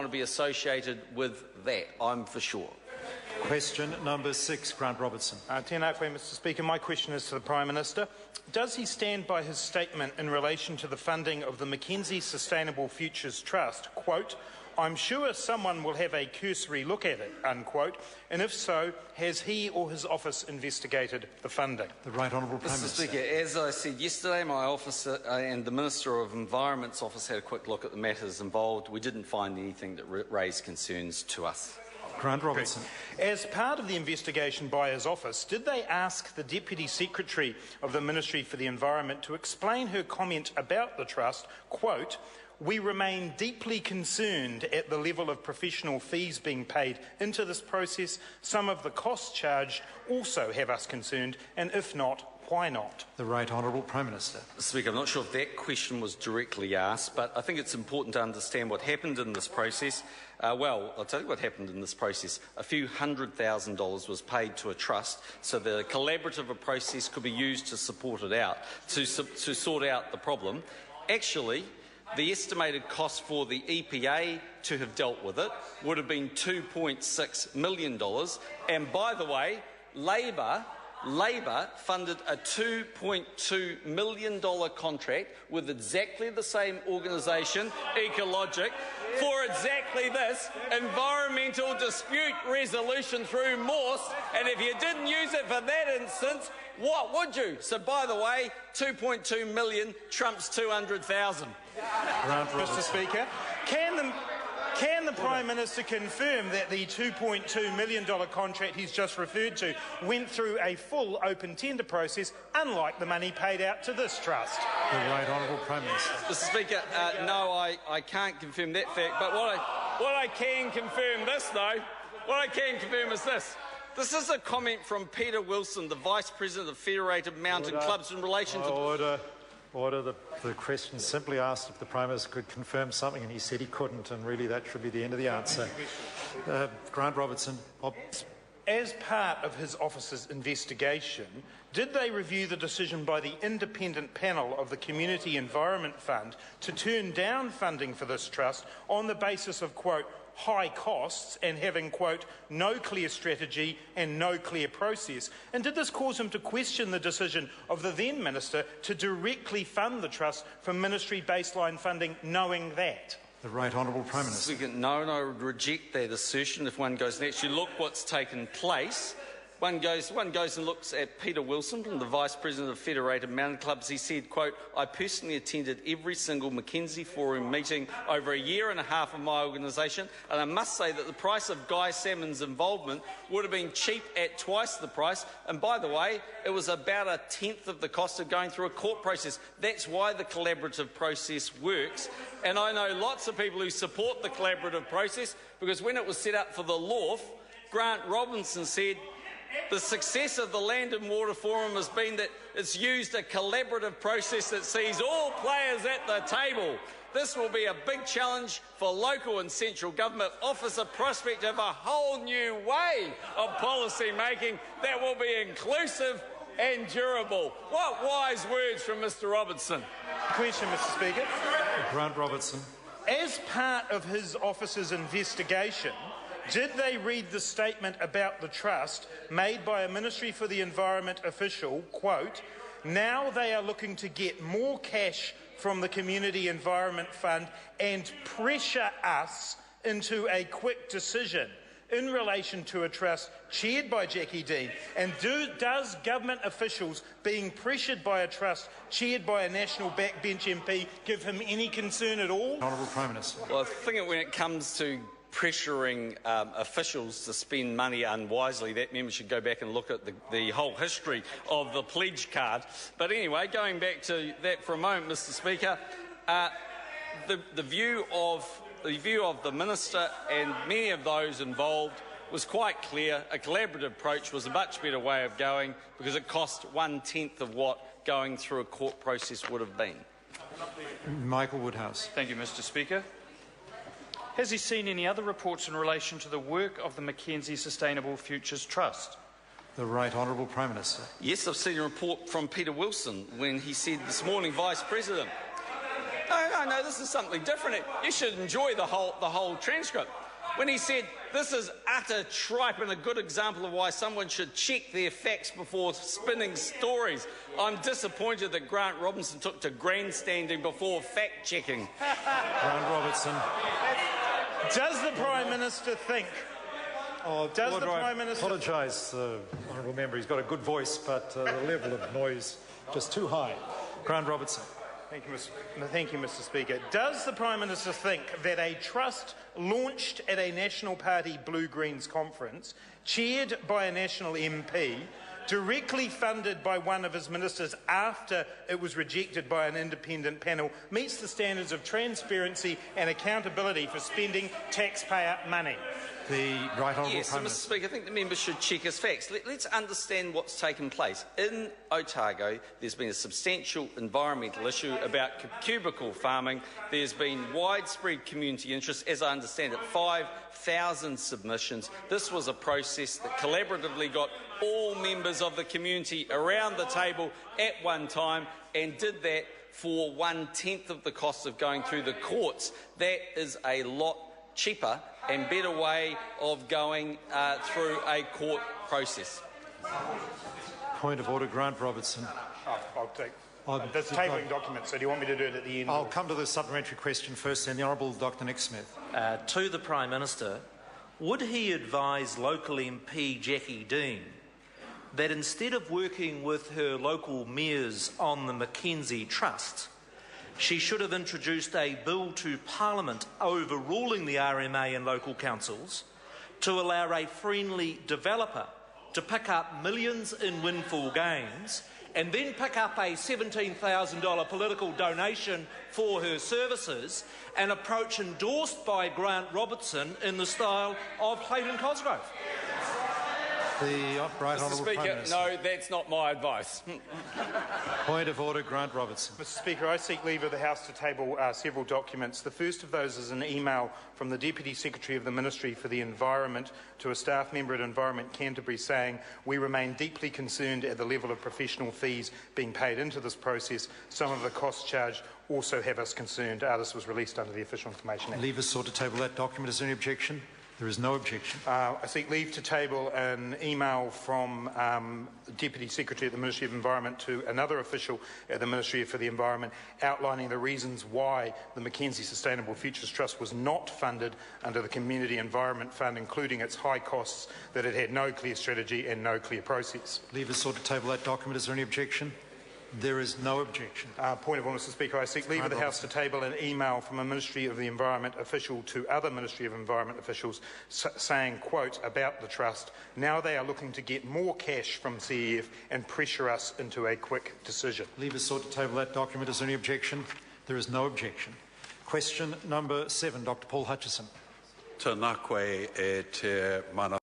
to be associated with that, I'm for sure. Question number 6, Grant Robertson. Tēnā koe, Mr Speaker. My question is to the Prime Minister. Does he stand by his statement in relation to the funding of the Mackenzie Sustainable Futures Trust, quote, "I'm sure someone will have a cursory look at it," unquote, and if so, has he or his office investigated the funding? The Right Honourable Prime Minister. Mr Speaker, as I said yesterday, my office and the Minister of Environment's office had a quick look at the matters involved. We didn't find anything that raised concerns to us. Grant Robertson. As part of the investigation by his office, did they ask the Deputy Secretary of the Ministry for the Environment to explain her comment about the Trust, quote, "We remain deeply concerned at the level of professional fees being paid into this process. Some of the costs charged also have us concerned, and if not, why not?" The Right Honourable Prime Minister. Mr Speaker, I'm not sure if that question was directly asked, but I think it's important to understand what happened in this process. Well, I'll tell you what happened in this process. A few $100,000 was paid to a trust so the collaborative process could be used to support it out, to sort out the problem. Actually, the estimated cost for the EPA to have dealt with it would have been $2.6 million. And by the way, Labor funded a $2.2 million contract with exactly the same organisation, Ecologic, for exactly this, environmental dispute resolution through Morse, and if you didn't use it for that instance, what would you? So, by the way, 2.2 million trumps 200,000. Mr Speaker, can the Prime Minister confirm that the $2.2 million contract he's just referred to went through a full open tender process, unlike the money paid out to this trust? The Right Honourable Prime Minister. Mr Speaker, no, I can't confirm that fact, but what I can confirm this, though, what I can confirm is this. This is a comment from Peter Wilson, the Vice President of Federated Mountain Clubs, in relation to... Order. The question simply asked if the Prime Minister could confirm something, and he said he couldn't, and really that should be the end of the answer. Grant Robertson. As part of his office's investigation, did they review the decision by the independent panel of the Community Environment Fund to turn down funding for this trust on the basis of, quote, high costs and having, quote, no clear strategy and no clear process? And did this cause him to question the decision of the then Minister to directly fund the Trust from ministry baseline funding, knowing that? The Right Honourable Prime Minister. No, and I would reject that assertion. If one goes and actually look what's taken place, one goes and looks at Peter Wilson, the Vice President of Federated Mountain Clubs. He said, quote, "I personally attended every single Mackenzie Forum meeting over a year and a half of my organisation, and I must say that the price of Guy Salmon's involvement would have been cheap at twice the price, and by the way, it was about a tenth of the cost of going through a court process. That's why the collaborative process works, and I know lots of people who support the collaborative process, because when it was set up for the LORF, Grant Robertson said, the success of the Land and Water Forum has been that it's used a collaborative process that sees all players at the table. This will be a big challenge for local and central government, offers a prospect of a whole new way of policy making that will be inclusive and durable." What wise words from Mr Robertson. Question, Mr Speaker. Grant Robertson. As part of his office's investigation, did they read the statement about the trust made by a Ministry for the Environment official, quote, "Now they are looking to get more cash from the Community Environment Fund and pressure us into a quick decision in relation to a trust chaired by Jackie Dean? And does government officials being pressured by a trust chaired by a national backbench MP give him any concern at all?" Honourable Prime Minister. Well, I think when it comes to pressuring officials to spend money unwisely, that member should go back and look at the whole history of the pledge card. But anyway, going back to that for a moment, Mr Speaker, the view of the Minister and many of those involved was quite clear. A collaborative approach was a much better way of going because it cost 1/10 of what going through a court process would have been. Michael Woodhouse. Thank you, Mr Speaker. Has he seen any other reports in relation to the work of the Mackenzie Sustainable Futures Trust? The Right Honourable Prime Minister. Yes, I've seen a report from Peter Wilson when he said this morning, Vice President. No, this is something different. You should enjoy the whole transcript. When he said, this is utter tripe and a good example of why someone should check their facts before spinning stories. I'm disappointed that Grant Robertson took to grandstanding before fact-checking. Grant Robertson. Does the Prime Minister think... Does the Prime Minister... I apologise, honourable member. He's got a good voice, but the level of noise just too high. Grant Robertson. Thank you, Mr. Speaker. Does the Prime Minister think that a trust launched at a National Party Blue-Greens conference, chaired by a National MP, directly funded by one of his ministers after it was rejected by an independent panel, meets the standards of transparency and accountability for spending taxpayer money? The Right Honourable Yes, Prime Mr. Minister. Speaker, I think the member should check his facts. Let's understand what's taken place. In Otago, there's been a substantial environmental issue about cubicle farming. There's been widespread community interest, as I understand it, 5,000 submissions. This was a process that collaboratively got all members of the community around the table at one time and did that for 1/10 of the cost of going through the courts. That is a lot cheaper and better way of going through a court process. Point of order, Grant Robertson. I'll take... That's tabling documents, so do you want me to do it at the end? I'll come to the supplementary question first, then the Honourable Dr Nick Smith. To the Prime Minister, would he advise local MP Jackie Dean that instead of working with her local mayors on the Mackenzie Trust, she should have introduced a bill to Parliament overruling the RMA and local councils to allow a friendly developer to pick up millions in windfall gains and then pick up a $17,000 political donation for her services, an approach endorsed by Grant Robertson in the style of Clayton Cosgrove? The Right Honourable Prime Speaker, Minister. no, that's not my advice. Point of order, Grant Robertson. Mr. Speaker, I seek leave of the House to table several documents. The first of those is an email from the Deputy Secretary of the Ministry for the Environment to a staff member at Environment Canterbury saying, we remain deeply concerned at the level of professional fees being paid into this process. Some of the costs charged also have us concerned. This was released under the Official Information Act. Leave us sought to table that document. Is there any objection? There is no objection. I seek leave to table an email from the Deputy Secretary at the Ministry of Environment to another official at the Ministry for the Environment outlining the reasons why the Mackenzie Sustainable Futures Trust was not funded under the Community Environment Fund, including its high costs, that it had no clear strategy and no clear process. Leave us sought to table that document. Is there any objection? There is no objection. Point of order, Mr. Speaker. I seek leave of the House to table an email from a Ministry of the Environment official to other Ministry of Environment officials saying, quote, about the Trust, now they are looking to get more cash from CEF and pressure us into a quick decision. Leave us sought to table that document. Is there any objection? There is no objection. Question number 7, Dr Paul Hutchison. Tēnā koe e te mana